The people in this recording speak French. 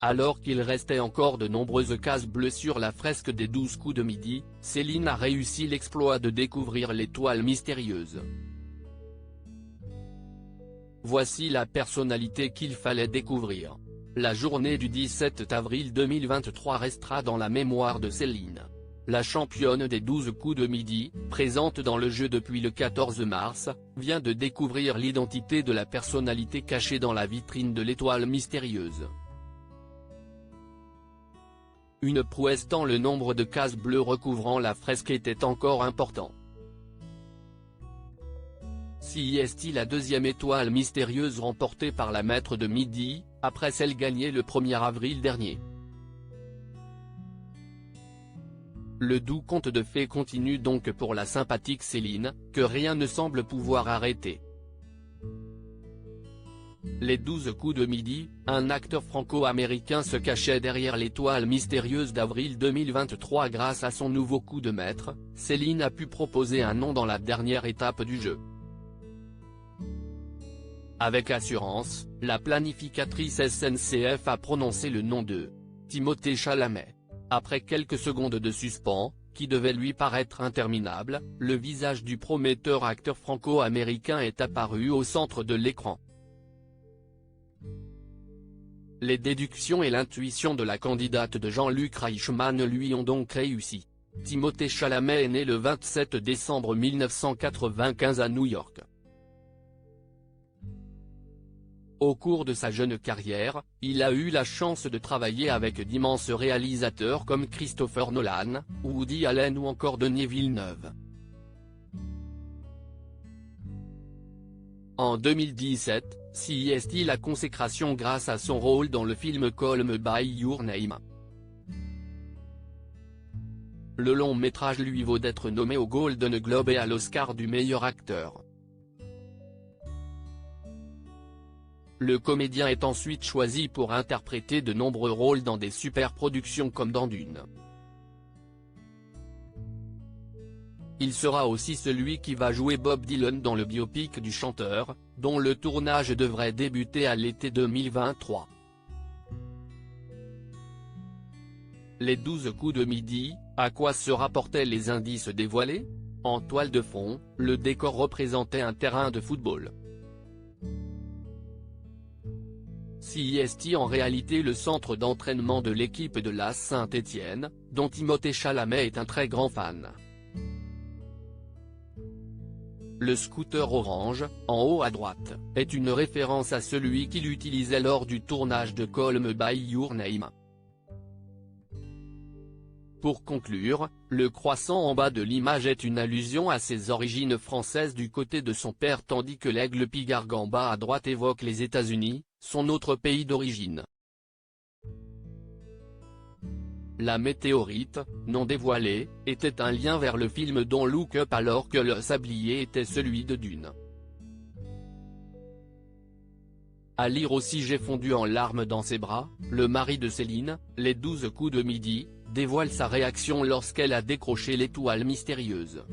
Alors qu'il restait encore de nombreuses cases bleues sur la fresque des 12 coups de midi, Céline a réussi l'exploit de découvrir l'étoile mystérieuse. Voici la personnalité qu'il fallait découvrir. La journée du 17 avril 2023 restera dans la mémoire de Céline. La championne des 12 coups de midi, présente dans le jeu depuis le 14 mars, vient de découvrir l'identité de la personnalité cachée dans la vitrine de l'étoile mystérieuse. Une prouesse tant le nombre de cases bleues recouvrant la fresque était encore important. C'est la deuxième étoile mystérieuse remportée par la maître de midi, après celle gagnée le 1er avril dernier. Le doux conte de fées continue donc pour la sympathique Céline, que rien ne semble pouvoir arrêter. Les 12 coups de midi, un acteur franco-américain se cachait derrière l'étoile mystérieuse d'avril 2023 grâce à son nouveau coup de maître, Céline a pu proposer un nom dans la dernière étape du jeu. Avec assurance, la planificatrice SNCF a prononcé le nom de Timothée Chalamet. Après quelques secondes de suspens, qui devait lui paraître interminable, le visage du prometteur acteur franco-américain est apparu au centre de l'écran. Les déductions et l'intuition de la candidate de Jean-Luc Reichmann lui ont donc réussi. Timothée Chalamet est né le 27 décembre 1995 à New York. Au cours de sa jeune carrière, il a eu la chance de travailler avec d'immenses réalisateurs comme Christopher Nolan, Woody Allen ou encore Denis Villeneuve. En 2017, c'est la consécration grâce à son rôle dans le film Call Me By Your Name. Le long métrage lui vaut d'être nommé au Golden Globe et à l'Oscar du meilleur acteur. Le comédien est ensuite choisi pour interpréter de nombreux rôles dans des super-productions comme dans Dune. Il sera aussi celui qui va jouer Bob Dylan dans le biopic du chanteur, dont le tournage devrait débuter à l'été 2023. Les 12 coups de midi, à quoi se rapportaient les indices dévoilés? En toile de fond, le décor représentait un terrain de football. C'est en réalité le centre d'entraînement de l'équipe de l'AS Saint-Étienne, dont Timothée Chalamet est un très grand fan. Le scooter orange, en haut à droite, est une référence à celui qu'il utilisait lors du tournage de Call Me By Your Name. Pour conclure, le croissant en bas de l'image est une allusion à ses origines françaises du côté de son père tandis que l'aigle pigargue en bas à droite évoque les États-Unis, son autre pays d'origine. La météorite, non dévoilée, était un lien vers le film Don't Look Up alors que le sablier était celui de Dune. À lire aussi J'ai fondu en larmes dans ses bras, le mari de Céline, les 12 coups de midi, dévoile sa réaction lorsqu'elle a décroché l'étoile mystérieuse.